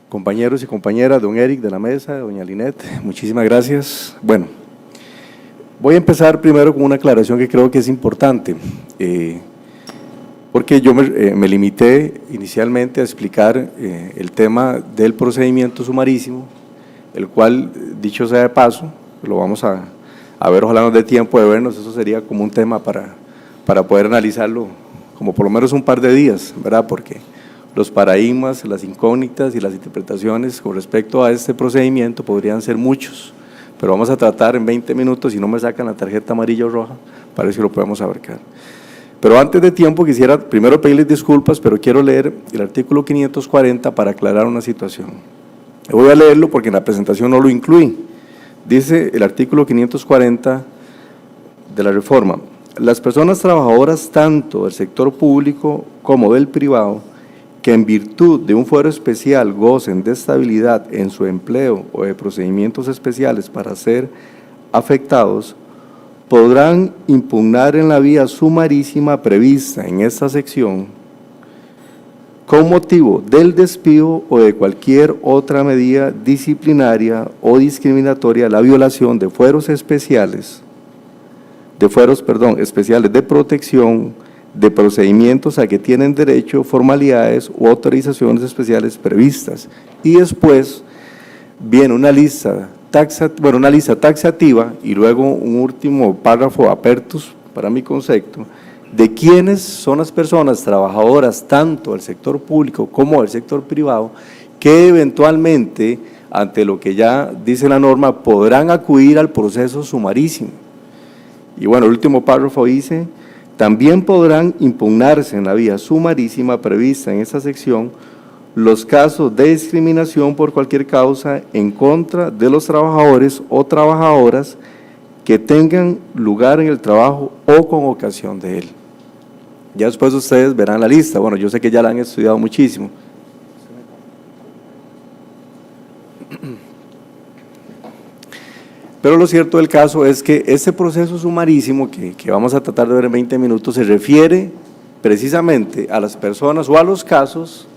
Compañeros y compañeras, don Eric de la mesa, doña Linet, muchísimas gracias. Bueno, voy a empezar primero con una aclaración que creo que es importante, porque yo me limité inicialmente a explicar el tema del procedimiento sumarísimo, el cual, dicho sea de paso, lo vamos a ver, ojalá nos dé tiempo de vernos, eso sería como un tema para poder analizarlo como por lo menos un par de días, ¿verdad? Porque los paradigmas, las incógnitas y las interpretaciones con respecto a este procedimiento podrían ser muchos, pero vamos a tratar en 20 minutos, si no me sacan la tarjeta amarilla o roja, para ver si lo podemos abarcar. Pero antes de tiempo quisiera primero pedirles disculpas, pero quiero leer el artículo 540 para aclarar una situación. Voy a leerlo porque en la presentación no lo incluí. Dice el artículo 540 de la reforma: las personas trabajadoras tanto del sector público como del privado que en virtud de un fuero especial gocen de estabilidad en su empleo o de procedimientos especiales para ser afectados, podrán impugnar en la vía sumarísima prevista en esta sección con motivo del despido o de cualquier otra medida disciplinaria o discriminatoria la violación de fueros especiales, especiales de protección, de procedimientos a que tienen derecho, formalidades u autorizaciones especiales previstas. Y después viene una lista taxativa y luego un último párrafo apertus, para mi concepto, de quiénes son las personas trabajadoras tanto del sector público como del sector privado que eventualmente, ante lo que ya dice la norma, podrán acudir al proceso sumarísimo. Y bueno, el último párrafo dice: también podrán impugnarse en la vía sumarísima prevista en esta sección los casos de discriminación por cualquier causa en contra de los trabajadores o trabajadoras que tengan lugar en el trabajo o con ocasión de él. Ya después ustedes verán la lista. Bueno, yo sé que ya la han estudiado muchísimo. Pero lo cierto del caso es que este proceso sumarísimo que vamos a tratar de ver en 20 minutos se refiere precisamente a las personas o a los casos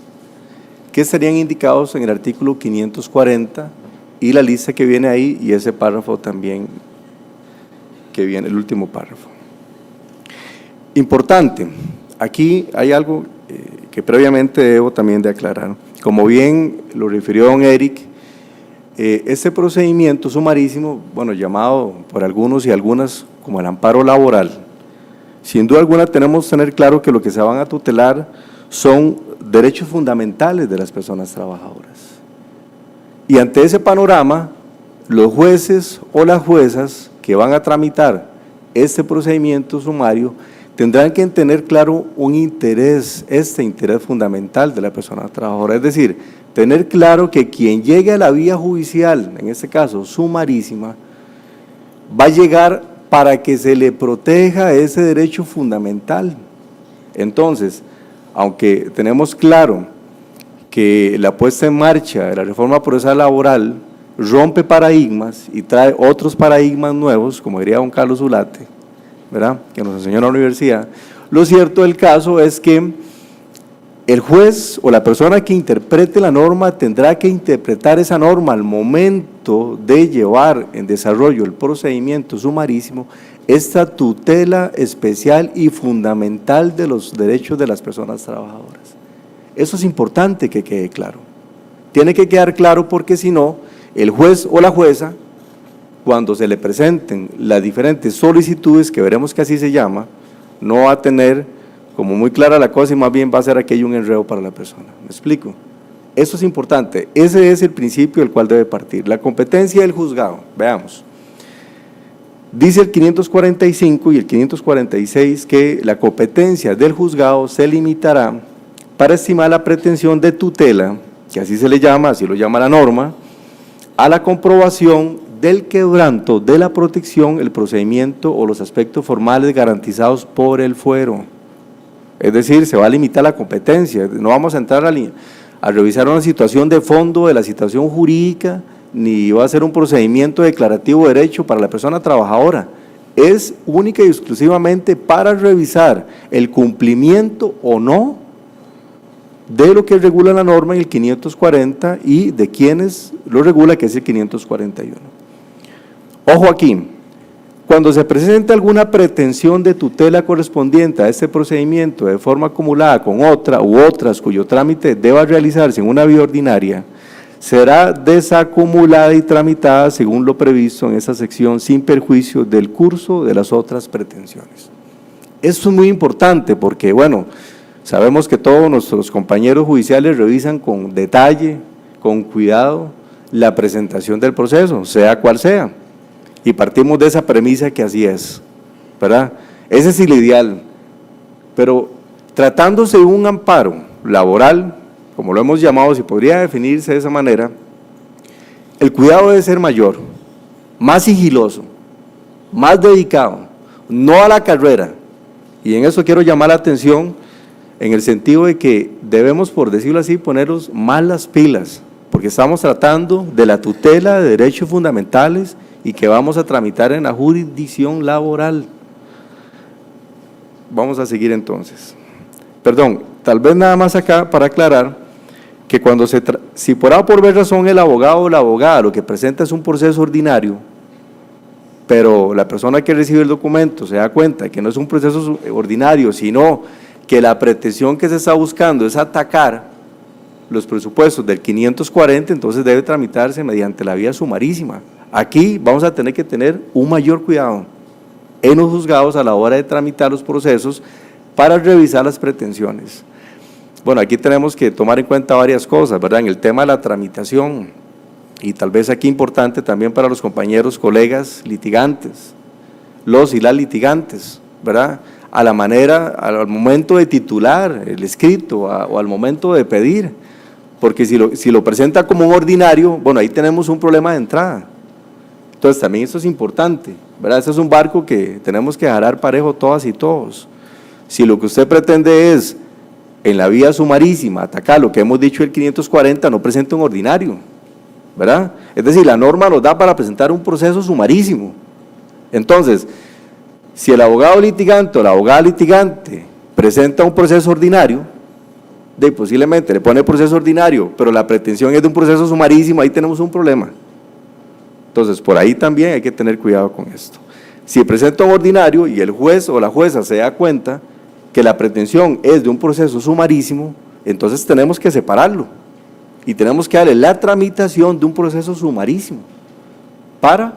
que estarían indicados en el artículo 540 y la lista que viene ahí y ese párrafo también que viene, el último párrafo. Importante, aquí hay algo que previamente debo también de aclarar. Como bien lo refirió don Eric, este procedimiento sumarísimo, bueno, llamado por algunos y algunas como el amparo laboral, sin duda alguna tenemos que tener claro que lo que se van a tutelar son derechos fundamentales de las personas trabajadoras. Y ante ese panorama, los jueces o las juezas que van a tramitar este procedimiento sumario tendrán que tener claro un interés, este interés fundamental de la persona trabajadora, es decir, tener claro que quien llegue a la vía judicial, en este caso sumarísima, va a llegar para que se le proteja ese derecho fundamental. Entonces, aunque tenemos claro que la puesta en marcha de la reforma procesal laboral rompe paradigmas y trae otros paradigmas nuevos, como diría don Carlos Zulate, ¿verdad?, que nos enseñó en la universidad, lo cierto del caso es que el juez o la persona que interprete la norma tendrá que interpretar esa norma al momento de llevar en desarrollo el procedimiento sumarísimo, esta tutela especial y fundamental de los derechos de las personas trabajadoras. Eso es importante que quede claro. Tiene que quedar claro porque si no, el juez o la jueza, cuando se le presenten las diferentes solicitudes, que veremos que así se llama, no va a tener como muy clara la cosa y más bien va a ser aquello un enredo para la persona. ¿Me explico? Eso es importante, ese es el principio del cual debe partir. La competencia del juzgado, veamos. Dice el 545 y el 546 que la competencia del juzgado se limitará para estimar la pretensión de tutela, que así se le llama, así lo llama la norma, a la comprobación del quebranto de la protección, el procedimiento o los aspectos formales garantizados por el fuero. Es decir, se va a limitar la competencia, no vamos a entrar a revisar una situación de fondo de la situación jurídica, ni va a ser un procedimiento declarativo de derecho para la persona trabajadora, es única y exclusivamente para revisar el cumplimiento o no de lo que regula la norma en el 540 y de quienes lo regula, que es el 541. Ojo aquí, cuando se presenta alguna pretensión de tutela correspondiente a este procedimiento de forma acumulada con otra u otras cuyo trámite deba realizarse en una vía ordinaria, será desacumulada y tramitada según lo previsto en esa sección sin perjuicio del curso de las otras pretensiones. Esto es muy importante porque, bueno, sabemos que todos nuestros compañeros judiciales revisan con detalle, con cuidado, la presentación del proceso, sea cual sea, y partimos de esa premisa que así es, ¿verdad? Ese es el ideal, pero tratándose de un amparo laboral, como lo hemos llamado, si podría definirse de esa manera, el cuidado debe ser mayor, más sigiloso, más dedicado, no a la carrera, y en eso quiero llamar la atención en el sentido de que debemos, por decirlo así, ponernos más las pilas, porque estamos tratando de la tutela de derechos fundamentales y que vamos a tramitar en la jurisdicción laboral. Vamos a seguir entonces. Perdón, tal vez nada más acá para aclarar que cuando si por A o por B razón el abogado o la abogada lo que presenta es un proceso ordinario, pero la persona que recibe el documento se da cuenta que no es un proceso ordinario, sino que la pretensión que se está buscando es atacar los presupuestos del 540, entonces debe tramitarse mediante la vía sumarísima. Aquí vamos a tener que tener un mayor cuidado en los juzgados a la hora de tramitar los procesos para revisar las pretensiones. Bueno, aquí tenemos que tomar en cuenta varias cosas, ¿verdad? En el tema de la tramitación, y tal vez aquí importante también para los compañeros, colegas litigantes, los y las litigantes, ¿verdad? A la manera, al momento de titular el escrito o al momento de pedir, porque si lo presenta como un ordinario, bueno, ahí tenemos un problema de entrada. Entonces también eso es importante, ¿verdad? Ese es un barco que tenemos que jalar parejo todas y todos. Si lo que usted pretende es, en la vía sumarísima, atacar lo que hemos dicho el 540, no presenta un ordinario, ¿verdad? Es decir, la norma nos da para presentar un proceso sumarísimo. Entonces, si el abogado litigante o la abogada litigante presenta un proceso ordinario, posiblemente le pone proceso ordinario, pero la pretensión es de un proceso sumarísimo, ahí tenemos un problema. Entonces, por ahí también hay que tener cuidado con esto. Si presenta un ordinario y el juez o la jueza se da cuenta que la pretensión es de un proceso sumarísimo, entonces tenemos que separarlo y tenemos que darle la tramitación de un proceso sumarísimo para,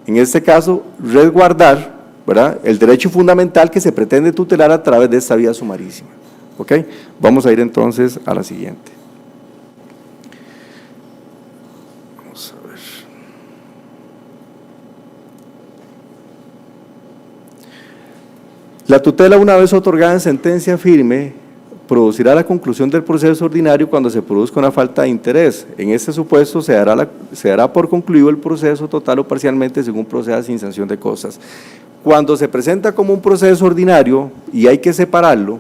en este caso, resguardar, ¿verdad?, el derecho fundamental que se pretende tutelar a través de esta vía sumarísima. ¿Ok? Vamos a ir entonces a la siguiente. Vamos a ver. La tutela, una vez otorgada en sentencia firme, producirá la conclusión del proceso ordinario cuando se produzca una falta de interés. En este supuesto se dará por concluido el proceso total o parcialmente según proceda sin sanción de cosas. Cuando se presenta como un proceso ordinario y hay que separarlo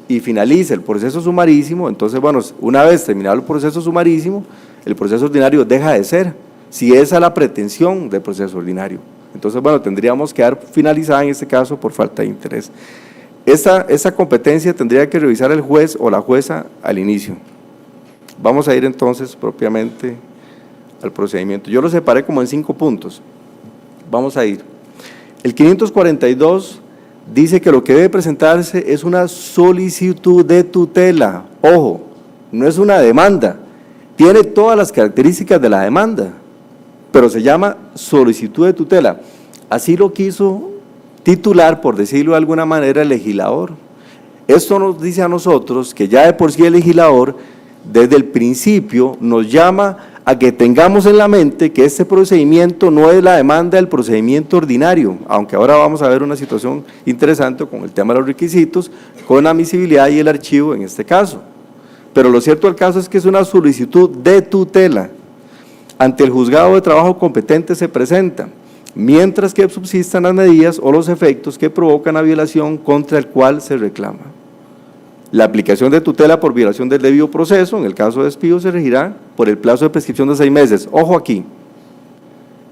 y finaliza el proceso sumarísimo, entonces, bueno, una vez terminado el proceso sumarísimo, el proceso ordinario deja de ser, si esa es la pretensión del proceso ordinario. Entonces, bueno, tendríamos que dar finalizada en este caso por falta de interés. Esa competencia tendría que revisar el juez o la jueza al inicio. Vamos a ir entonces propiamente al procedimiento. Yo lo separé como en 5 puntos. Vamos a ir. El 542 dice que lo que debe presentarse es una solicitud de tutela. Ojo, no es una demanda. Tiene todas las características de la demanda, pero se llama solicitud de tutela. Así lo quiso titular, por decirlo de alguna manera, el legislador. Esto nos dice a nosotros que ya de por sí el legislador, desde el principio, nos llama a que tengamos en la mente que este procedimiento no es la demanda del procedimiento ordinario, aunque ahora vamos a ver una situación interesante con el tema de los requisitos, con la admisibilidad y el archivo en este caso. Pero lo cierto del caso es que es una solicitud de tutela. Ante el juzgado de trabajo competente se presenta, mientras que subsistan las medidas o los efectos que provocan la violación contra el cual se reclama. La aplicación de tutela por violación del debido proceso, en el caso de despido, se regirá por el plazo de prescripción de 6 meses. Ojo aquí,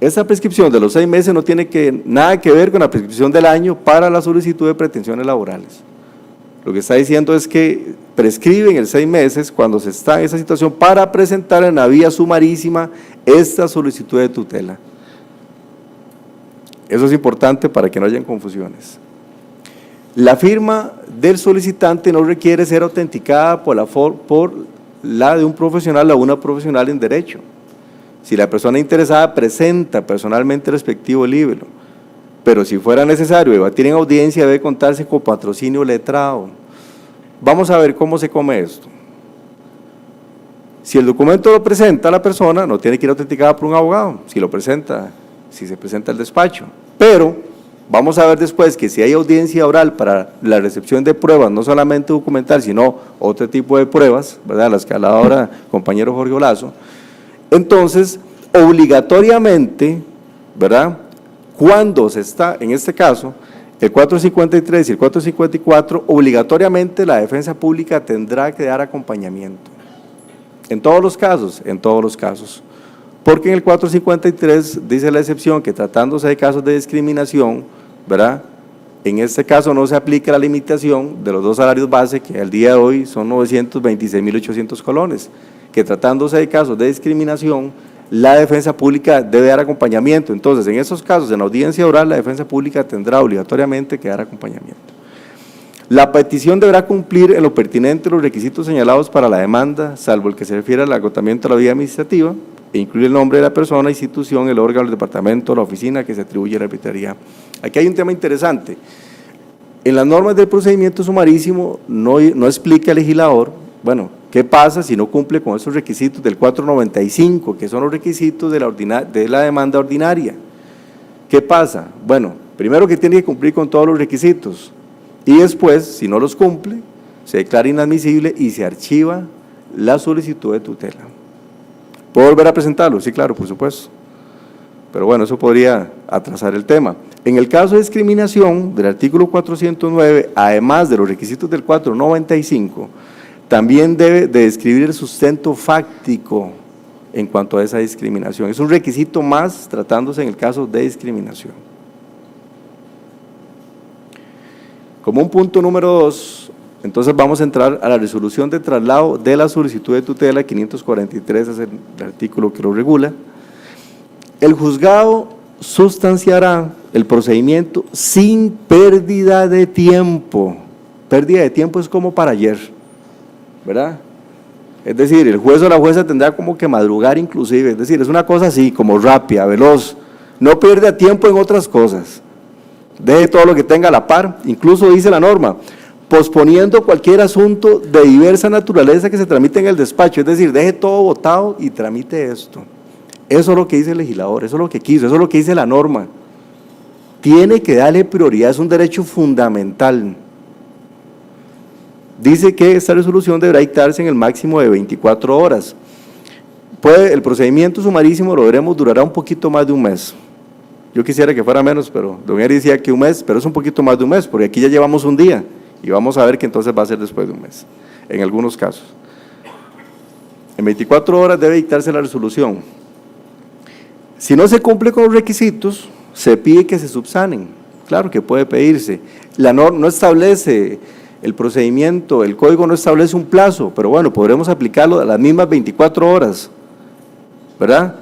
esa prescripción de los 6 meses no tiene nada que ver con la prescripción del año para la solicitud de pretensiones laborales. Lo que está diciendo es que prescriben el 6 meses cuando se está en esa situación para presentar en la vía sumarísima esta solicitud de tutela. Eso es importante para que no hayan confusiones. La firma del solicitante no requiere ser autenticada por la de un profesional o una profesional en derecho. Si la persona interesada presenta personalmente el respectivo libro, pero si fuera necesario debatir en audiencia, debe contarse con patrocinio letrado. Vamos a ver cómo se come esto. Si el documento lo presenta la persona, no tiene que ir autenticada por un abogado, si se presenta al despacho. Pero vamos a ver después que si hay audiencia oral para la recepción de pruebas, no solamente documental, sino otro tipo de pruebas, ¿verdad?, las que hablaba ahora compañero Jorge Olazo, entonces obligatoriamente, ¿verdad?, cuando se está, en este caso, el 453 y el 454, obligatoriamente la defensa pública tendrá que dar acompañamiento. En todos los casos, porque en el 453 dice la excepción que tratándose de casos de discriminación, ¿verdad?, en este caso no se aplica la limitación de los 2 salarios base, que al día de hoy son 926.800 colones, que tratándose de casos de discriminación, la defensa pública debe dar acompañamiento. Entonces, en esos casos, en audiencia oral, la defensa pública tendrá obligatoriamente que dar acompañamiento. La petición deberá cumplir en lo pertinente los requisitos señalados para la demanda, salvo el que se refiere al agotamiento de la vía administrativa, e incluye el nombre de la persona, institución, el órgano, el departamento, la oficina que se atribuye a la arbitraría. Aquí hay un tema interesante. En las normas del procedimiento sumarísimo no explica el legislador, bueno, ¿qué pasa si no cumple con esos requisitos del 495, que son los requisitos de la demanda ordinaria? ¿Qué pasa? Bueno, primero que tiene que cumplir con todos los requisitos y después, si no los cumple, se declara inadmisible y se archiva la solicitud de tutela. ¿Puedo volver a presentarlo? Sí, claro, por supuesto. Pero bueno, eso podría atrasar el tema. En el caso de discriminación del artículo 409, además de los requisitos del 495, también debe de describir el sustento fáctico en cuanto a esa discriminación. Es un requisito más tratándose en el caso de discriminación. Como un punto número 2, entonces vamos a entrar a la resolución de traslado de la solicitud de tutela 543, es el artículo que lo regula. El juzgado sustanciará el procedimiento sin pérdida de tiempo. Pérdida de tiempo es como para ayer, ¿verdad? Es decir, el juez o la jueza tendrá como que madrugar inclusive, es decir, es una cosa así, como rápida, veloz, no pierda tiempo en otras cosas, deje todo lo que tenga a la par, incluso dice la norma, posponiendo cualquier asunto de diversa naturaleza que se tramite en el despacho, es decir, deje todo votado y tramite esto. Eso es lo que dice el legislador, eso es lo que quiso, eso es lo que dice la norma. Tiene que darle prioridad, es un derecho fundamental. Dice que esta resolución deberá dictarse en el máximo de 24 horas. El procedimiento sumarísimo durará un poquito más de un mes. Yo quisiera que fuera menos, pero don Eri decía que un mes, pero es un poquito más de un mes, porque aquí ya llevamos un día y vamos a ver que entonces va a ser después de un mes, en algunos casos. En 24 horas debe dictarse la resolución. Si no se cumple con los requisitos, se pide que se subsanen. Claro que puede pedirse. La norma no establece el procedimiento, el código no establece un plazo, pero bueno, podremos aplicarlo a las mismas 24 horas, ¿verdad?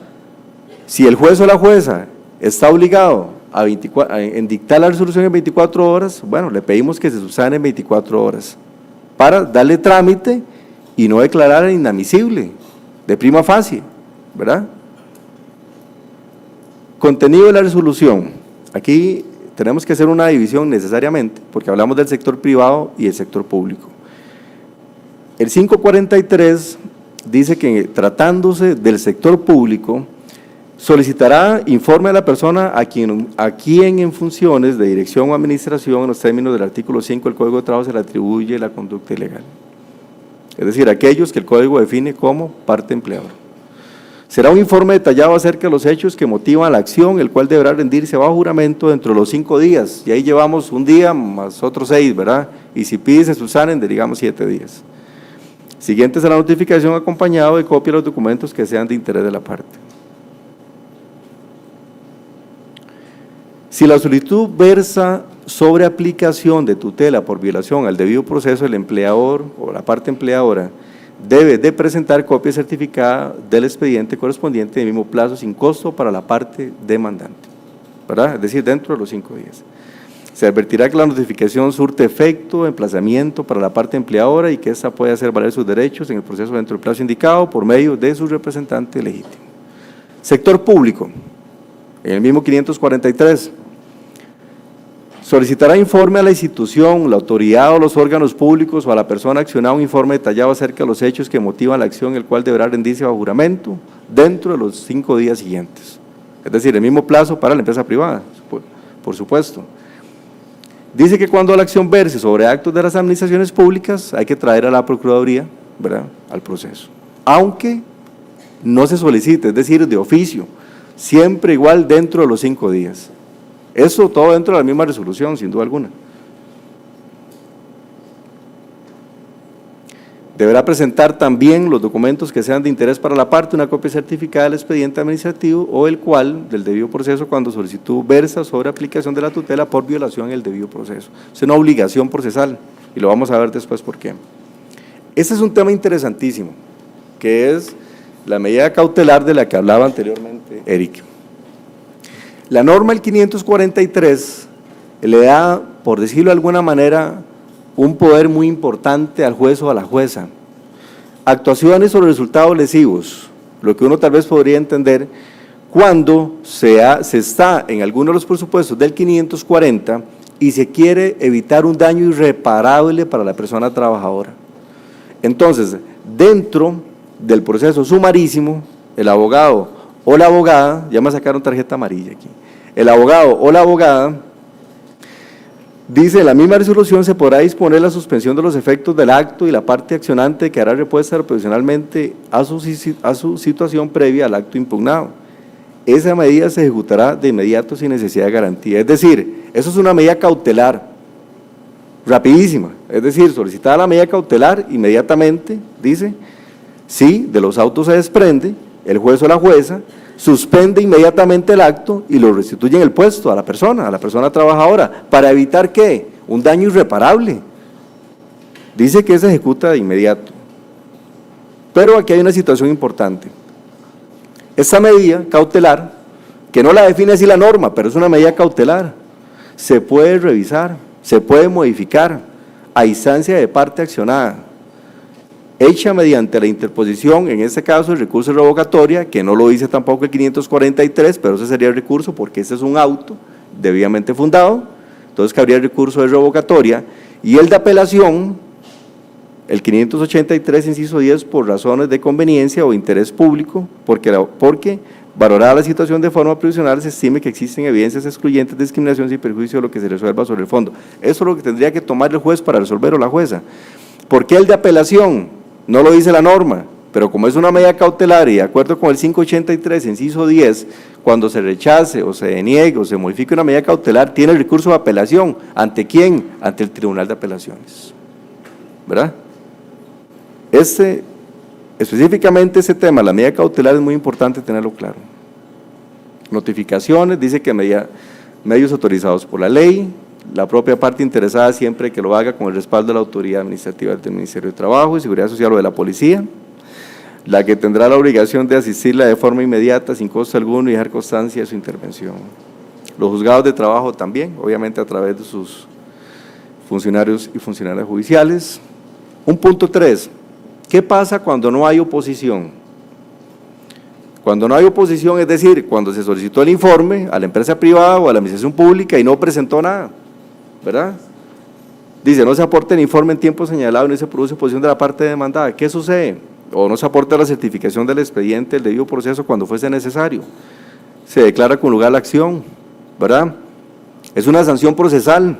Si el juez o la jueza está obligado en dictar la resolución en 24 horas, bueno, le pedimos que se subsane en 24 horas para darle trámite y no declarar inadmisible de prima facie, ¿verdad? Contenido de la resolución. Aquí tenemos que hacer una división necesariamente, porque hablamos del sector privado y el sector público. El 543 dice que tratándose del sector público, solicitará informe a la persona a quien en funciones de dirección o administración, en los términos del artículo 5 del Código de Trabajo, se le atribuye la conducta ilegal. Es decir, aquellos que el Código define como parte empleadora. Será un informe detallado acerca de los hechos que motivan la acción, el cual deberá rendirse bajo juramento dentro de los 5 días, y ahí llevamos un día más otros 6, ¿verdad? Y si pide se subsanen, digamos 7 días. Siguientes a la notificación acompañado de copia de los documentos que sean de interés de la parte. Si la solicitud versa sobre aplicación de tutela por violación al debido proceso, el empleador o la parte empleadora debe de presentar copia certificada del expediente correspondiente en el mismo plazo sin costo para la parte demandante, ¿verdad? Es decir, dentro de los 5 días. Se advertirá que la notificación surte efecto, emplazamiento para la parte empleadora y que ésta puede hacer valer sus derechos en el proceso dentro del plazo indicado por medio de su representante legítimo. Sector público, en el mismo 543, solicitará informe a la institución, la autoridad o los órganos públicos o a la persona accionada un informe detallado acerca de los hechos que motivan la acción, el cual deberá rendirse bajo juramento dentro de los 5 días siguientes. Es decir, el mismo plazo para la empresa privada, por supuesto. Dice que cuando la acción verse sobre actos de las administraciones públicas, hay que traer a la Procuraduría, ¿verdad?, al proceso. Aunque no se solicite, es decir, de oficio, siempre igual dentro de los 5 días. Eso todo dentro de la misma resolución, sin duda alguna. Deberá presentar también los documentos que sean de interés para la parte, una copia certificada del expediente administrativo o el cual del debido proceso cuando solicitud versa sobre aplicación de la tutela por violación del debido proceso. Es una obligación procesal y lo vamos a ver después por qué. Este es un tema interesantísimo, que es la medida cautelar de la que hablaba anteriormente Eric. La norma del 543 le da, por decirlo de alguna manera, un poder muy importante al juez o a la jueza. Actuaciones sobre resultados lesivos, lo que uno tal vez podría entender cuando se está en alguno de los presupuestos del 540 y se quiere evitar un daño irreparable para la persona trabajadora. Entonces, dentro del proceso sumarísimo, el abogado o la abogada, ya me sacaron tarjeta amarilla aquí, el abogado o la abogada, dice, en la misma resolución se podrá disponer la suspensión de los efectos del acto y la parte accionante quedará repuesta provisionalmente a su situación previa al acto impugnado. Esa medida se ejecutará de inmediato sin necesidad de garantía. Es decir, eso es una medida cautelar, rapidísima. Es decir, solicitada la medida cautelar, inmediatamente, dice, si de los autos se desprende, el juez o la jueza suspende inmediatamente el acto y lo restituye en el puesto a la persona trabajadora, para evitar ¿qué? Un daño irreparable. Dice que se ejecuta de inmediato. Pero aquí hay una situación importante. Esta medida cautelar, que no la define así la norma, pero es una medida cautelar, se puede revisar, se puede modificar a instancia de parte accionada, hecha mediante la interposición, en este caso el recurso de revocatoria, que no lo dice tampoco el 543, pero ese sería el recurso porque este es un auto debidamente fundado, entonces cabría el recurso de revocatoria, y el de apelación, el 583, inciso 10, por razones de conveniencia o interés público, porque valorada la situación de forma provisional se estime que existen evidencias excluyentes de discriminación sin perjuicio de lo que se resuelva sobre el fondo. Eso es lo que tendría que tomar el juez para resolver o la jueza. ¿Por qué el de apelación? No lo dice la norma, pero como es una medida cautelar y de acuerdo con el 583, inciso 10, cuando se rechace o se deniegue o se modifique una medida cautelar, tiene el recurso de apelación. ¿Ante quién? Ante el Tribunal de Apelaciones. ¿Verdad? Específicamente ese tema, la medida cautelar, es muy importante tenerlo claro. Notificaciones, dice que medios autorizados por la ley, la propia parte interesada siempre que lo haga con el respaldo de la autoridad administrativa del Ministerio de Trabajo y Seguridad Social o de la Policía, la que tendrá la obligación de asistirla de forma inmediata, sin costo alguno y dejar constancia de su intervención. Los juzgados de trabajo también, obviamente a través de sus funcionarios y funcionarias judiciales. Un punto 3, ¿qué pasa cuando no hay oposición? Cuando no hay oposición, es decir, cuando se solicitó el informe a la empresa privada o a la administración pública y no presentó nada, ¿verdad? Dice, no se aporta el informe en tiempo señalado y no se produce oposición de la parte demandada. ¿Qué sucede? O no se aporta la certificación del expediente, el debido proceso cuando fuese necesario. Se declara con lugar la acción, ¿verdad? Es una sanción procesal,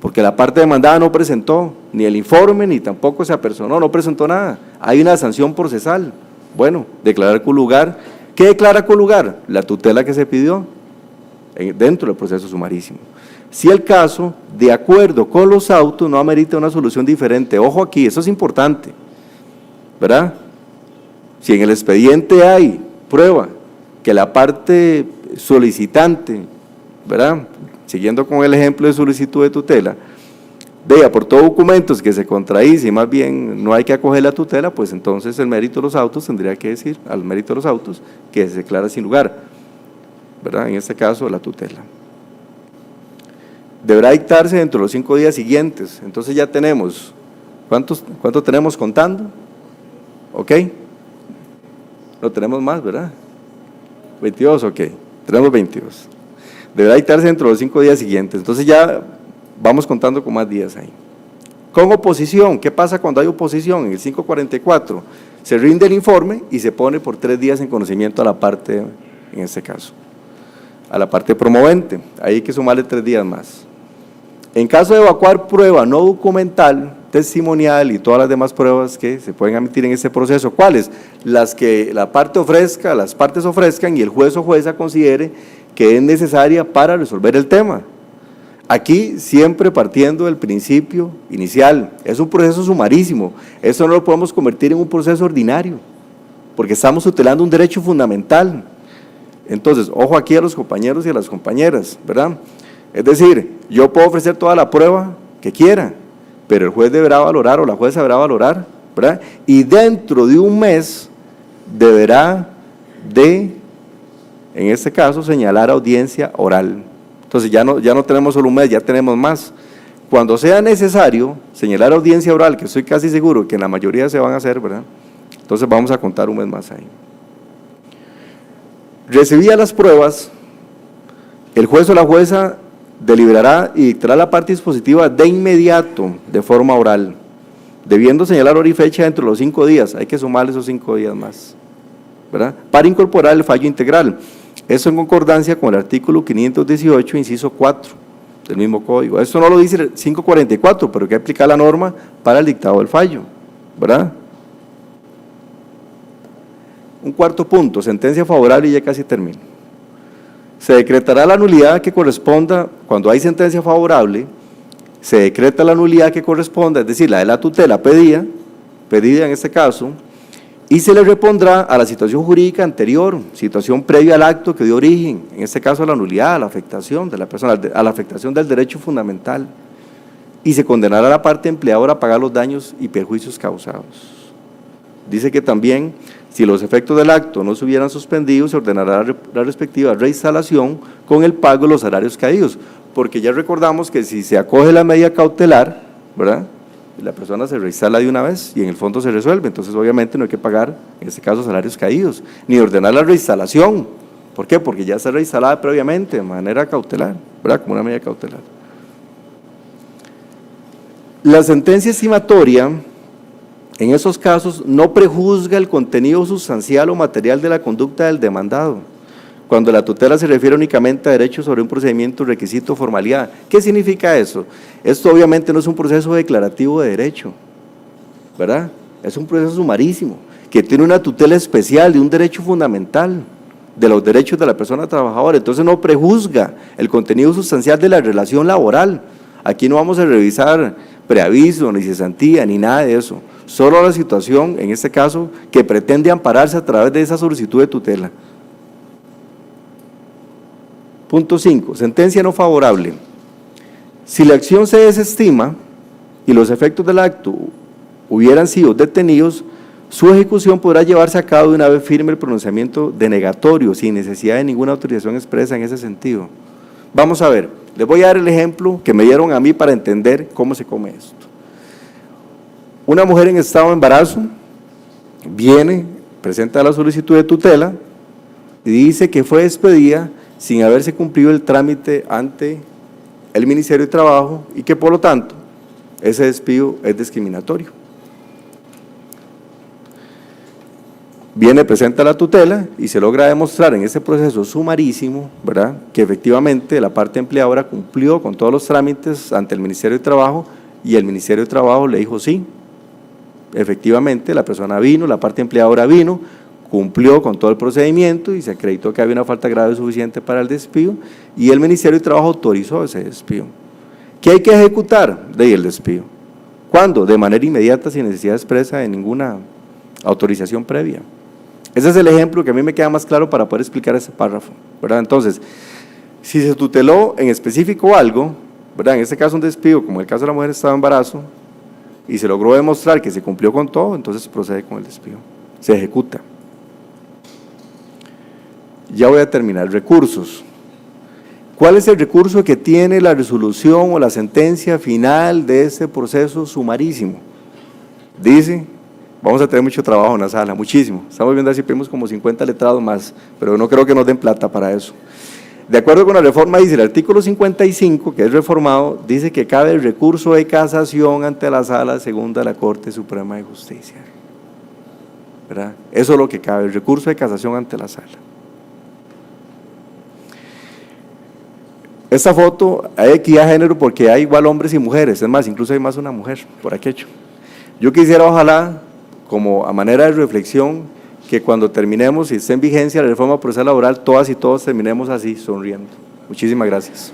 porque la parte demandada no presentó ni el informe, ni tampoco se apersonó, no presentó nada. Hay una sanción procesal. Bueno, declarar con lugar. ¿Qué declara con lugar? La tutela que se pidió dentro del proceso sumarísimo. Si el caso, de acuerdo con los autos, no amerita una solución diferente. Ojo aquí, eso es importante, ¿verdad? Si en el expediente hay prueba que la parte solicitante, ¿verdad?, siguiendo con el ejemplo de solicitud de tutela, vea, por todo documentos que se contradice y más bien no hay que acoger la tutela, pues entonces el mérito de los autos tendría que decir, al mérito de los autos, que se declara sin lugar, ¿verdad? En este caso, la tutela. Deberá dictarse dentro de los 5 días siguientes. Entonces ya tenemos, ¿cuánto tenemos contando? ¿Ok? No tenemos más, ¿verdad? 22, ok, tenemos 22. Deberá dictarse dentro de los 5 días siguientes. Entonces ya vamos contando con más días ahí. Con oposición, ¿qué pasa cuando hay oposición? En el 544 se rinde el informe y se pone por 3 días en conocimiento a la parte, en este caso, a la parte promovente. Ahí hay que sumarle 3 días más. En caso de evacuar prueba no documental, testimonial y todas las demás pruebas que se pueden admitir en este proceso, ¿cuáles? Las que la parte ofrezca, las partes ofrezcan y el juez o jueza considere que es necesaria para resolver el tema. Aquí siempre partiendo del principio inicial, es un proceso sumarísimo, eso no lo podemos convertir en un proceso ordinario, porque estamos tutelando un derecho fundamental. Entonces, ojo aquí a los compañeros y a las compañeras, ¿verdad? Es decir, yo puedo ofrecer toda la prueba que quiera, pero el juez deberá valorar o la jueza deberá valorar, ¿verdad? Y dentro de un mes deberá de, en este caso, señalar audiencia oral. Entonces ya no tenemos solo un mes, ya tenemos más. Cuando sea necesario señalar audiencia oral, que estoy casi seguro que en la mayoría se van a hacer, ¿verdad? Entonces vamos a contar un mes más ahí. Recibidas las pruebas, el juez o la jueza deliberará y dictará la parte dispositiva de inmediato, de forma oral, debiendo señalar hora y fecha dentro de los 5 días, hay que sumarle esos 5 días más, ¿verdad? Para incorporar el fallo integral. Eso en concordancia con el artículo 518, inciso 4 del mismo código. Esto no lo dice el 544, pero hay que aplicar la norma para el dictado del fallo, ¿verdad? Un cuarto punto, sentencia favorable y ya casi termino. Se decretará la nulidad que corresponda, cuando hay sentencia favorable, se decreta la nulidad que corresponda, es decir, la de la tutela pedida en este caso, y se le repondrá a la situación jurídica anterior, situación previa al acto que dio origen, en este caso a la nulidad, a la afectación de la persona, a la afectación del derecho fundamental, y se condenará a la parte empleadora a pagar los daños y perjuicios causados. Dice que también, si los efectos del acto no se hubieran suspendido, se ordenará la respectiva reinstalación con el pago de los salarios caídos, porque ya recordamos que si se acoge la medida cautelar, ¿verdad?, la persona se reinstala de una vez y en el fondo se resuelve, entonces obviamente no hay que pagar, en este caso, salarios caídos, ni ordenar la reinstalación. ¿Por qué? Porque ya está reinstalada previamente de manera cautelar, ¿verdad?, como una medida cautelar. La sentencia estimatoria, en esos casos, no prejuzga el contenido sustancial o material de la conducta del demandado, cuando la tutela se refiere únicamente a derechos sobre un procedimiento, requisito, formalidad. ¿Qué significa eso? Esto obviamente no es un proceso declarativo de derecho, ¿verdad? Es un proceso sumarísimo, que tiene una tutela especial de un derecho fundamental, de los derechos de la persona trabajadora, entonces no prejuzga el contenido sustancial de la relación laboral. Aquí no vamos a revisar preaviso, ni cesantía, ni nada de eso, solo la situación, en este caso, que pretende ampararse a través de esa solicitud de tutela. Punto 5, sentencia no favorable. Si la acción se desestima y los efectos del acto hubieran sido detenidos, su ejecución podrá llevarse a cabo de una vez firme el pronunciamiento denegatorio, sin necesidad de ninguna autorización expresa en ese sentido. Vamos a ver, les voy a dar el ejemplo que me dieron a mí para entender cómo se come esto. Una mujer en estado de embarazo viene, presenta la solicitud de tutela y dice que fue despedida sin haberse cumplido el trámite ante el Ministerio de Trabajo y que por lo tanto ese despido es discriminatorio. Viene, presenta la tutela y se logra demostrar en ese proceso sumarísimo, ¿verdad?, que efectivamente la parte empleadora cumplió con todos los trámites ante el Ministerio de Trabajo y el Ministerio de Trabajo le dijo sí, efectivamente la persona vino, la parte empleadora vino, cumplió con todo el procedimiento y se acreditó que había una falta grave suficiente para el despido y el Ministerio de Trabajo autorizó ese despido. ¿Qué hay que ejecutar? De ahí el despido. ¿Cuándo? De manera inmediata, sin necesidad expresa de ninguna autorización previa. Ese es el ejemplo que a mí me queda más claro para poder explicar ese párrafo, ¿verdad? Entonces, Si se tuteló en específico algo, ¿verdad? En este caso un despido, como el caso de la mujer estaba en embarazo, y se logró demostrar que se cumplió con todo, entonces procede con el despido, se ejecuta. Ya voy a terminar. Recursos. ¿Cuál es el recurso que tiene la resolución o la sentencia final de este proceso sumarísimo? Dice, vamos a tener mucho trabajo en la sala, muchísimo. Estamos viendo así, pedimos como 50 letrados más, pero no creo que nos den plata para eso. De acuerdo con la reforma, dice el artículo 55, que es reformado, dice que cabe el recurso de casación ante la Sala Segunda de la Corte Suprema de Justicia. ¿Verdad? Eso es lo que cabe, el recurso de casación ante la Sala. Esta foto hay equidad de género porque hay igual hombres y mujeres, es más, incluso hay más una mujer por aquello. Yo quisiera, ojalá, como a manera de reflexión, que cuando terminemos y esté en vigencia la reforma procesal laboral, todas y todos terminemos así, sonriendo. Muchísimas gracias.